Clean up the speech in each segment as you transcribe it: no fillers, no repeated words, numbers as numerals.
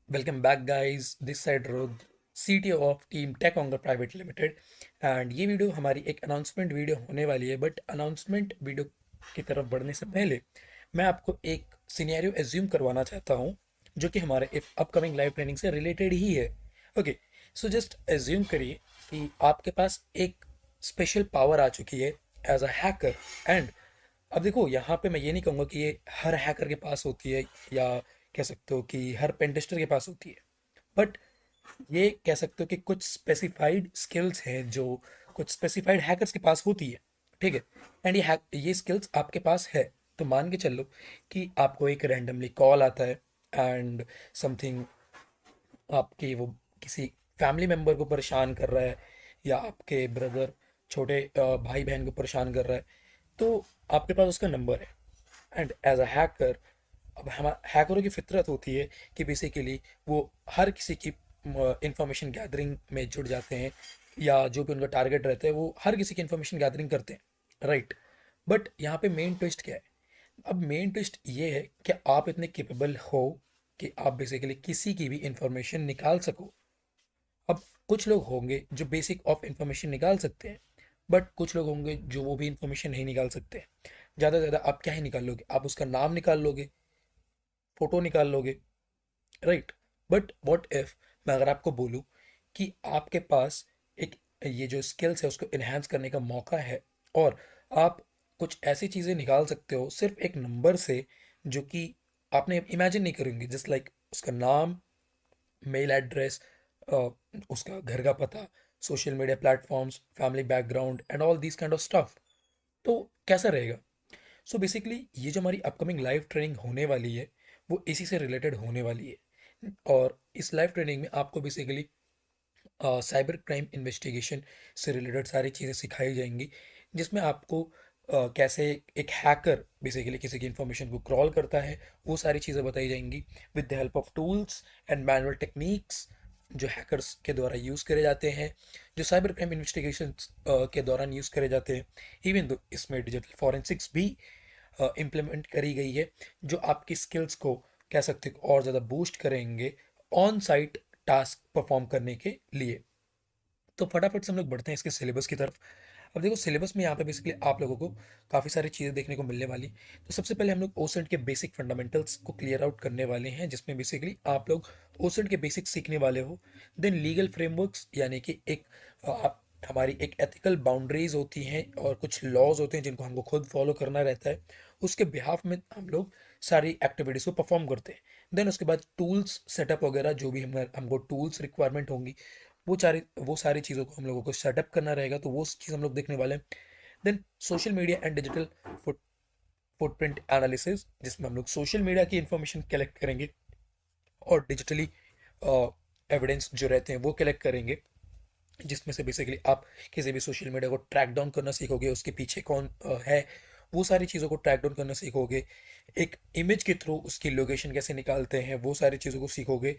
Welcome back guys, this side रोद, CTO of team tech honour private limited. एंड ये video हमारी एक अनाउंसमेंट वीडियो होने वाली है, बट अनाउंसमेंट वीडियो की तरफ बढ़ने से पहले मैं आपको एक सिनेरियो एज्यूम करवाना चाहता हूँ जो कि हमारे इस अपकमिंग लाइव ट्रेनिंग से रिलेटेड ही है। ओके, सो जस्ट एज्यूम करिए कि आपके पास एक स्पेशल पावर आ चुकी है एज अ हैकर। एंड अब देखो, यहाँ पे मैं ये नहीं कहूँगा कि ये हर हैकर के पास होती है, या कह सकते हो कि हर पेंटेस्टर के पास होती है, बट ये कह सकते हो कि कुछ स्पेसिफाइड स्किल्स हैं जो कुछ स्पेसिफाइड हैकर्स के पास होती है। ठीक है। एंड ये स्किल्स आपके पास है। तो मान के चलो कि आपको एक रैंडमली कॉल आता है एंड समथिंग आपके वो किसी फैमिली मेम्बर को परेशान कर रहा है, या आपके ब्रदर छोटे भाई बहन को परेशान कर रहा है, तो आपके पास उसका नंबर है। एंड एज अ हैकर, अब हम हैकरों की फितरत होती है कि बेसिकली वो हर किसी की इंफॉर्मेशन गैदरिंग में जुड़ जाते हैं, या जो भी उनका टारगेट रहता है वो हर किसी की इंफॉर्मेशन गैदरिंग करते हैं, राइट। बट यहाँ पे मेन ट्विस्ट क्या है? अब मेन ट्विस्ट ये है कि आप इतने केपेबल हो कि आप बेसिकली किसी की भी इंफॉर्मेशन निकाल सको। अब कुछ लोग होंगे जो बेसिक ऑफ इंफॉर्मेशन निकाल सकते हैं, बट कुछ लोग होंगे जो वो भी इंफॉर्मेशन नहीं निकाल सकते। ज़्यादा से ज़्यादा आप क्या ही निकाल लोगे? आप उसका नाम निकाल लोगे, फोटो निकाल लोगे, राइट। बट व्हाट इफ मैं अगर आपको बोलूं कि आपके पास एक ये जो स्किल्स है उसको इन्हांस करने का मौका है, और आप कुछ ऐसी चीज़ें निकाल सकते हो सिर्फ एक नंबर से जो कि आपने इमेजिन नहीं करेंगे, जस्ट लाइक उसका नाम, मेल एड्रेस, उसका घर का पता, social media platforms, family background and all this kind of stuff. तो कैसा रहेगा? सो बेसिकली ये जो हमारी अपकमिंग लाइव ट्रेनिंग होने वाली है वो इसी से रिलेटेड होने वाली है। और इस लाइव ट्रेनिंग में आपको बेसिकली साइबर क्राइम इन्वेस्टिगेशन से रिलेटेड सारी चीज़ें सिखाई जाएंगी, जिसमें आपको कैसे एक हैकर बेसिकली किसी की इंफॉर्मेशन को क्रॉल करता है, वो सारी चीज़ें बताई जाएंगी with the help of tools and manual techniques जो हैकर्स के द्वारा यूज़ करे जाते हैं, जो साइबर क्राइम इन्वेस्टिगेशन के दौरान यूज़ करे जाते हैं। इवन दो इसमें डिजिटल फॉरेंसिक्स भी इम्प्लीमेंट करी गई है, जो आपकी स्किल्स को कह सकते हो और ज़्यादा बूस्ट करेंगे ऑन साइट टास्क परफॉर्म करने के लिए। तो फटाफट से हम लोग बढ़ते हैं इसके सिलेबस की तरफ। अब देखो, सिलेबस में यहाँ पे बेसिकली आप लोगों को काफ़ी सारी चीज़ें देखने को मिलने वाली। तो सबसे पहले हम लोग ओसेंट के बेसिक फंडामेंटल्स को क्लियर आउट करने वाले हैं, जिसमें बेसिकली आप लोग ओसेंट के बेसिक सीखने वाले हो। देन लीगल फ्रेमवर्क्स, यानी कि एक हमारी एक एथिकल बाउंड्रीज होती हैं और कुछ लॉज होते हैं जिनको हमको खुद फॉलो करना रहता है। उसके बिहाफ में हम लोग सारी एक्टिविटीज़ को परफॉर्म करते हैं। देन उसके बाद टूल्स सेटअप वगैरह जो भी हमको टूल्स रिक्वायरमेंट होंगी, वो सारी चीज़ों को हम लोगों को सेटअप करना रहेगा, तो वो चीज़ हम लोग देखने वाले हैं। Then social media and digital foot footprint analysis, जिसमें हम लोग सोशल मीडिया की इंफॉर्मेशन कलेक्ट करेंगे और डिजिटली एविडेंस जो रहते हैं वो कलेक्ट करेंगे, जिसमें से बेसिकली आप किसी भी सोशल मीडिया को ट्रैक डाउन करना सीखोगे, उसके पीछे कौन है, वो सारी चीज़ों को ट्रैक डाउन करना सीखोगे। एक इमेज के थ्रू उसकी लोकेशन कैसे निकालते हैं वो सारी चीज़ों को सीखोगे,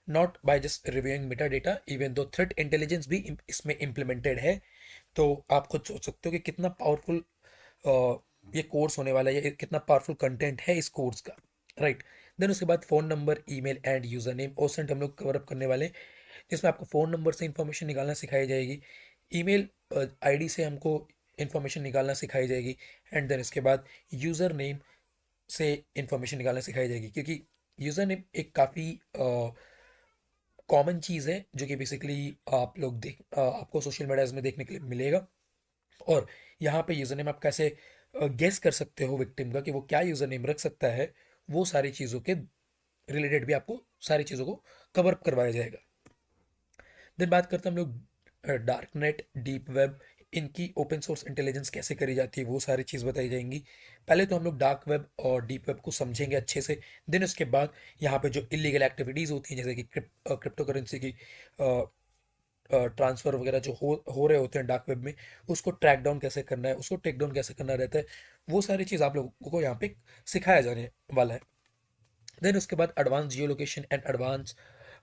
not by just reviewing Meta data, even though threat intelligence भी इसमें इम्प्लीमेंटेड है। तो आप खुद सोच सकते हो कि कितना पावरफुल ये कोर्स होने वाला है, ये कितना पावरफुल कंटेंट है इस कोर्स का, राइट। देन उसके बाद phone number, email end user name OSINT हम लोग कवर अप करने वाले हैं, जिसमें आपको फ़ोन नंबर से इंफॉर्मेशन निकालना सिखाई जाएगी, ईमेल आईडी से हमको इंफॉर्मेशन निकालना सिखाई जाएगी, एंड देन इसके बाद यूज़र नेम से इंफॉर्मेशन निकालना सिखाई जाएगी, क्योंकि यूज़र नेम एक काफ़ी कॉमन चीज़ है जो कि बेसिकली आप लोग आपको सोशल मीडियाज में देखने के लिए मिलेगा। और यहाँ पे यूज़र नेम आप कैसे गेस कर सकते हो विक्टिम का कि वो क्या यूज़र नेम रख सकता है, वो सारी चीज़ों के रिलेटेड भी आपको सारी चीज़ों को कवर अप करवाया जाएगा। देन बात करते हैं हम लोग डार्क नेट, डीप वेब, इनकी ओपन सोर्स इंटेलिजेंस कैसे करी जाती है वो सारी चीज़ बताई जाएंगी। पहले तो हम लोग डार्क वेब और डीप वेब को समझेंगे अच्छे से। देन उसके बाद यहाँ पे जो इलीगल एक्टिविटीज़ होती हैं, जैसे कि क्रिप्टो करेंसी की ट्रांसफ़र वगैरह जो हो रहे होते हैं डार्क वेब में, उसको ट्रैक डाउन कैसे करना है, उसको टेक डाउन कैसे करना रहता है, वो सारी चीज़ आप लोगों को यहाँ पे सिखाया जाने वाला है। देन उसके बाद advance Jio location and advance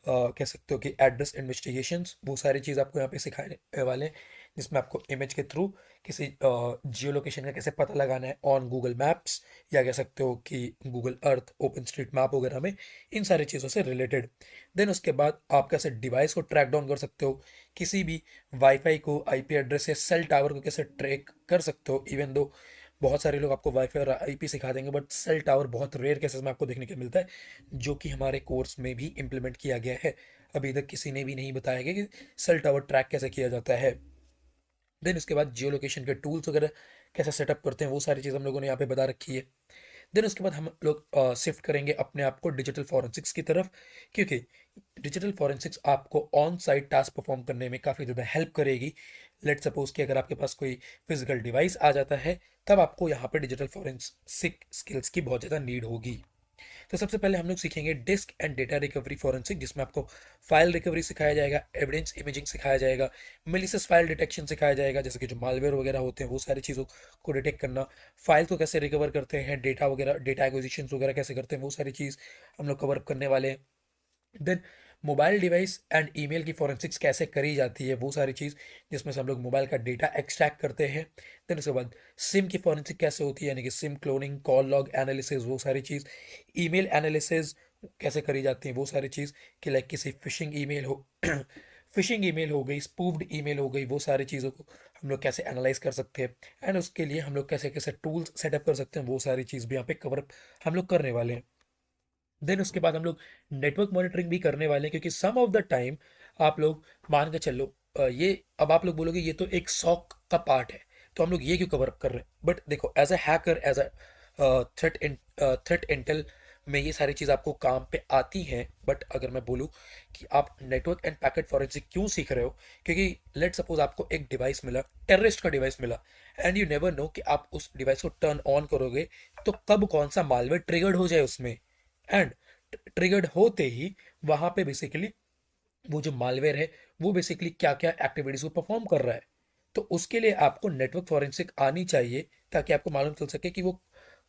कह सकते हो कि एड्रेस इन्वेस्टिगेशंस, वो सारी चीज़ आपको यहाँ पे सिखाने वाले हैं, जिसमें आपको इमेज के थ्रू किसी जियो लोकेशन का कैसे पता लगाना है ऑन गूगल मैप्स, या कह सकते हो कि Google Earth, open street map वगैरह में, इन सारी चीज़ों से रिलेटेड। देन उसके बाद आप कैसे डिवाइस को ट्रैक डाउन कर सकते हो, किसी भी वाईफाई को, आईपी एड्रेस या सेल टावर को कैसे ट्रैक कर सकते हो। इवन दो बहुत सारे लोग आपको वाईफाई और आईपी सिखा देंगे, बट सेल टावर बहुत रेयर केसेस में आपको देखने को मिलता है, जो कि हमारे कोर्स में भी इम्प्लीमेंट किया गया है। अभी तक किसी ने भी नहीं बताया गया कि सेल टावर ट्रैक कैसे किया जाता है। देन उसके बाद जियो लोकेशन के टूल्स वगैरह कैसे सेटअप करते हैं, वो सारी चीज़ हम लोगों ने यहाँ पे बता रखी है। देन उसके बाद हम लोग शिफ्ट करेंगे अपने आप को डिजिटल फॉरेंसिक्स की तरफ, क्योंकि डिजिटल फॉरेंसिक्स आपको ऑन साइट टास्क परफॉर्म करने में काफ़ी ज़्यादा हेल्प करेगी। लेट सपोज कि अगर आपके पास कोई फिजिकल डिवाइस आ जाता है, तब आपको यहाँ पे डिजिटल फॉरेंसिक स्किल्स की बहुत ज़्यादा नीड होगी। तो सबसे पहले हम लोग सीखेंगे disk and data recovery forensic, जिसमें आपको फाइल रिकवरी सिखाया जाएगा, एविडेंस इमेजिंग सिखाया जाएगा, मेलिशियस फाइल डिटेक्शन सिखाया जाएगा, जैसे कि जो मालवेयर वगैरह होते हैं वो सारी चीज़ों को डिटेक्ट करना, फाइल को कैसे रिकवर करते हैं, डेटा वगैरह, डेटा एक्विजिशन वगैरह कैसे करते हैं, वो सारी चीज़ हम लोग कवर करने वाले हैं। Then mobile device and email की फॉरेंसिक्स कैसे करी जाती है, वो सारी चीज़, जिसमें से हम लोग मोबाइल का डेटा एक्सट्रैक्ट करते हैं। देन उसके बाद सिम की फॉरेंसिक कैसे होती है, यानी कि SIM cloning, call log analysis, वो सारी चीज़, ईमेल एनालिसिस कैसे करी जाती है, वो सारी चीज़, कि लाइक किसी फिशिंग ईमेल हो फिशिंग ईमेल हो गई, स्पूफ्ड ईमेल हो गई, वो सारी चीज़ों को हम लोग कैसे एनालाइज कर सकते हैं, एंड उसके लिए हम लोग कैसे कैसे टूल्स सेटअप कर सकते हैं, वो सारी चीज़ भी यहाँ पे कवर हम लोग करने वाले हैं। देन उसके बाद हम लोग नेटवर्क मॉनिटरिंग भी करने वाले हैं, क्योंकि सम ऑफ द टाइम आप लोग मान के चलो, ये अब आप लोग बोलोगे ये तो एक शौक का पार्ट है, तो हम लोग ये क्यों कवर अप कर रहे हैं, बट देखो as a hacker, as a threat intel में ये सारी चीज़ आपको काम पे आती हैं। बट अगर मैं बोलूँ कि आप नेटवर्क एंड पैकेट फॉरेंसिक क्यों सीख रहे हो, क्योंकि लेट सपोज आपको एक डिवाइस मिला, टेररिस्ट का डिवाइस मिला, एंड यू नेवर नो कि आप उस डिवाइस को टर्न ऑन करोगे तो कब कौन सा मालवेयर ट्रिगर्ड हो जाए उसमें, एंड ट्रिगर्ड होते ही वहां पे बेसिकली वो जो मालवेयर है वो बेसिकली क्या क्या एक्टिविटीज को परफॉर्म कर रहा है। तो उसके लिए आपको नेटवर्क फॉरेंसिक आनी चाहिए, ताकि आपको मालूम चल सके कि वो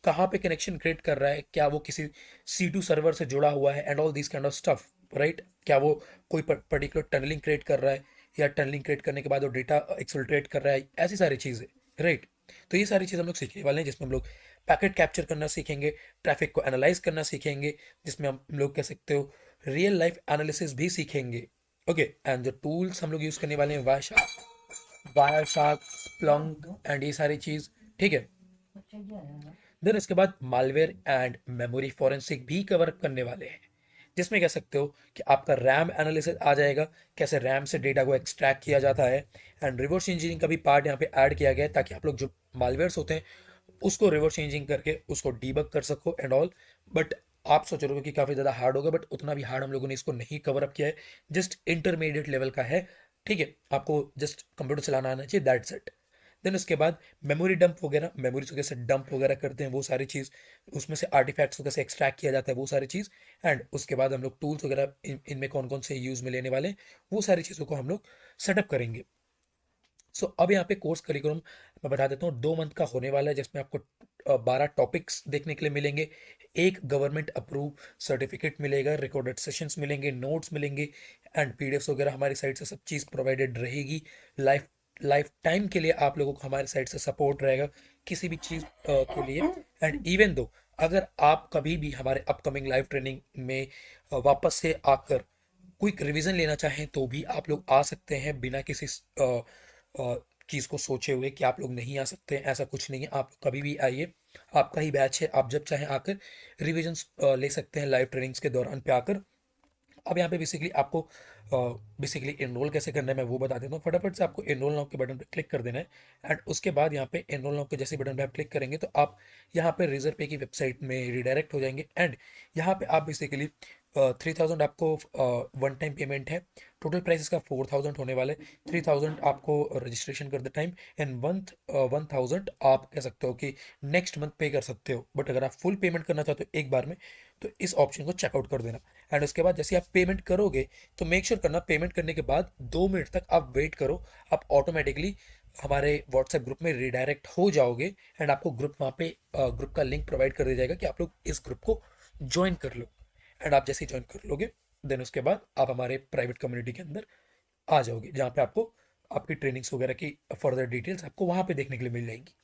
कहाँ पे कनेक्शन क्रिएट कर रहा है, क्या वो किसी C2 सर्वर से जुड़ा हुआ है, and all this kind of stuff, right. क्या वो कोई पर्टिकुलर टनलिंग क्रिएट कर रहा है, या टनलिंग क्रिएट करने के बाद वो डेटा एक्सफिल्ट्रेट कर रहा है, ऐसी सारी चीज़ें, राइट। तो ये सारी चीज़ हम लोग सीखने वाले हैं, जिसमें हम लोग पैकेट कैप्चर करना सीखेंगे, ट्रैफिक को एनालाइज करना सीखेंगे, जिसमें हम लोग कह सकते हो रियल लाइफ एनालिसिस भी सीखेंगे। ओके, एंड जो टूल्स हम लोग यूज़ करने वाले हैं, वायरशार्क, स्प्लंक एंड ये सारी चीज़, ठीक है। देन इसके बाद मालवेयर एंड मेमोरी फॉरेंसिक भी कवर करने वाले हैं, जिसमें कह सकते हो कि आपका रैम एनालिसिस आ जाएगा, कैसे रैम से डेटा को एक्सट्रैक्ट किया जाता है, एंड रिवर्स इंजीनियरिंग का भी पार्ट यहाँ पे ऐड किया गया है, ताकि आप लोग जो मालवेयर्स होते हैं उसको रिवर्स इंजीनियरिंग करके उसको डीबग कर सको एंड ऑल। बट आप सोच रहे हो कि काफ़ी ज़्यादा हार्ड होगा, बट उतना भी हार्ड हम लोगों ने इसको नहीं कवर अप किया है, जस्ट इंटरमीडिएट लेवल का है, ठीक है। आपको जस्ट कंप्यूटर चलाना आना चाहिए, दैट्स इट। देन उसके बाद मेमोरी डंप वगैरह, मेमोरी को कैसे डंप वगैरह करते हैं, वो सारी चीज़, उसमें से आर्टिफैक्ट्स को कैसे एक्सट्रैक्ट किया जाता है, वो सारी चीज़, एंड उसके बाद हम लोग टूल्स वगैरह इनमें कौन कौन से यूज़ में लेने वाले हैं, वो सारी चीज़ों को हम लोग सेटअप करेंगे। सो अब यहाँ पे कोर्स करिकुलम मैं बता देता हूँ, 2 मंथ का होने वाला है, जिसमें आपको 12 टॉपिक्स देखने के लिए मिलेंगे, एक गवर्नमेंट अप्रूव सर्टिफिकेट मिलेगा, रिकॉर्डेड सेशंस मिलेंगे, नोट्स मिलेंगे, एंड पीडीएफ्स वगैरह हमारी साइड से सब चीज़ प्रोवाइडेड रहेगी। लाइफ लाइफ टाइम के लिए आप लोगों को हमारी साइड से सपोर्ट रहेगा किसी भी चीज़ के लिए। एंड इवन दो अगर आप कभी भी हमारे अपकमिंग लाइव ट्रेनिंग में वापस से आकर क्विक रिवीजन लेना चाहें, तो भी आप लोग आ सकते हैं, बिना किसी चीज़ को सोचे हुए कि आप लोग नहीं आ सकते हैं। ऐसा कुछ नहीं है, आप कभी भी आइए, आपका ही बैच है, आप जब चाहें आकर रिविजन्स ले सकते हैं लाइव ट्रेनिंग्स के दौरान पे आकर। अब यहाँ पे बेसिकली आपको बेसिकली इनरोल कैसे करना है मैं वो बता देता हूँ। फटाफट से आपको इनरोल नाउ के बटन पे क्लिक कर देना है, एंड उसके बाद यहाँ पे इनरोल नाउ के जैसे बटन पे आप क्लिक करेंगे तो आप यहाँ पे रिजर्व पे की वेबसाइट में रिडायरेक्ट हो जाएंगे, एंड यहाँ पे आप बेसिकली 3000 आपको वन टाइम पेमेंट है, टोटल प्राइस इसका 4000 होने वाले, 3000 आपको रजिस्ट्रेशन कर द टाइम, एंड 1000 आप कह सकते हो कि नेक्स्ट मंथ पे कर सकते हो। बट अगर आप फुल पेमेंट करना चाहते हो एक बार में, तो इस ऑप्शन को चेकआउट कर देना, एंड उसके बाद जैसे आप पेमेंट करोगे तो मेक श्योर करना पेमेंट करने के बाद 2 मिनट तक आप वेट करो, आप ऑटोमेटिकली हमारे व्हाट्सएप ग्रुप में रिडायरेक्ट हो जाओगे, एंड आपको ग्रुप वहाँ पे ग्रुप का लिंक प्रोवाइड कर दिया जाएगा कि आप लोग इस ग्रुप को ज्वाइन कर लो, एंड आप जैसे ही ज्वाइन कर लोगे देन उसके बाद आप हमारे प्राइवेट कम्युनिटी के अंदर आ जाओगे, जहाँ पे आपको आपकी ट्रेनिंग्स वगैरह की फर्दर डिटेल्स आपको वहाँ पे देखने के लिए मिल जाएंगी।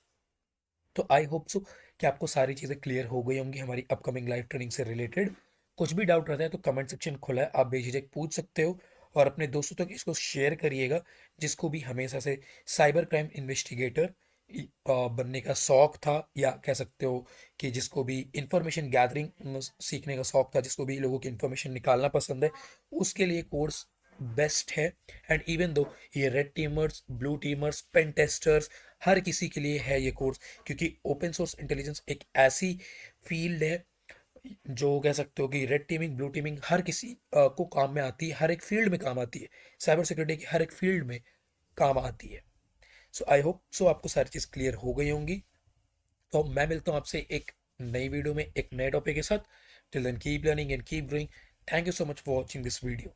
तो आई होप सो कि आपको सारी चीज़ें क्लियर हो गई होंगी हमारी अपकमिंग लाइव ट्रेनिंग से रिलेटेड। कुछ भी डाउट रहता है तो कमेंट सेक्शन खुला है, आप बेझिझक पूछ सकते हो और अपने दोस्तों तक इसको शेयर करिएगा जिसको भी हमेशा से साइबर क्राइम इन्वेस्टिगेटर बनने का शौक था, या कह सकते हो कि जिसको भी इंफॉर्मेशन गैदरिंग सीखने का शौक था, जिसको भी लोगों की इंफॉर्मेशन निकालना पसंद है, उसके लिए कोर्स बेस्ट है। एंड इवन दो ये रेड टीमर्स, ब्लू टीमर्स, पेन टेस्टर्स, हर किसी के लिए है ये कोर्स, क्योंकि ओपन सोर्स इंटेलिजेंस एक ऐसी फील्ड है जो कह सकते हो कि रेड टीमिंग, ब्लू टीमिंग हर किसी को काम में आती है, हर एक फील्ड में काम आती है। साइबर सिक्योरिटी की हर एक फील्ड में काम आती है। सो आई होप सो आपको सारी चीज़ क्लियर हो गई होंगी। तो मैं मिलता हूँ आपसे एक नई वीडियो में एक नए टॉपिक के साथ। Till then keep learning and keep growing. Thank you so much for watching this video.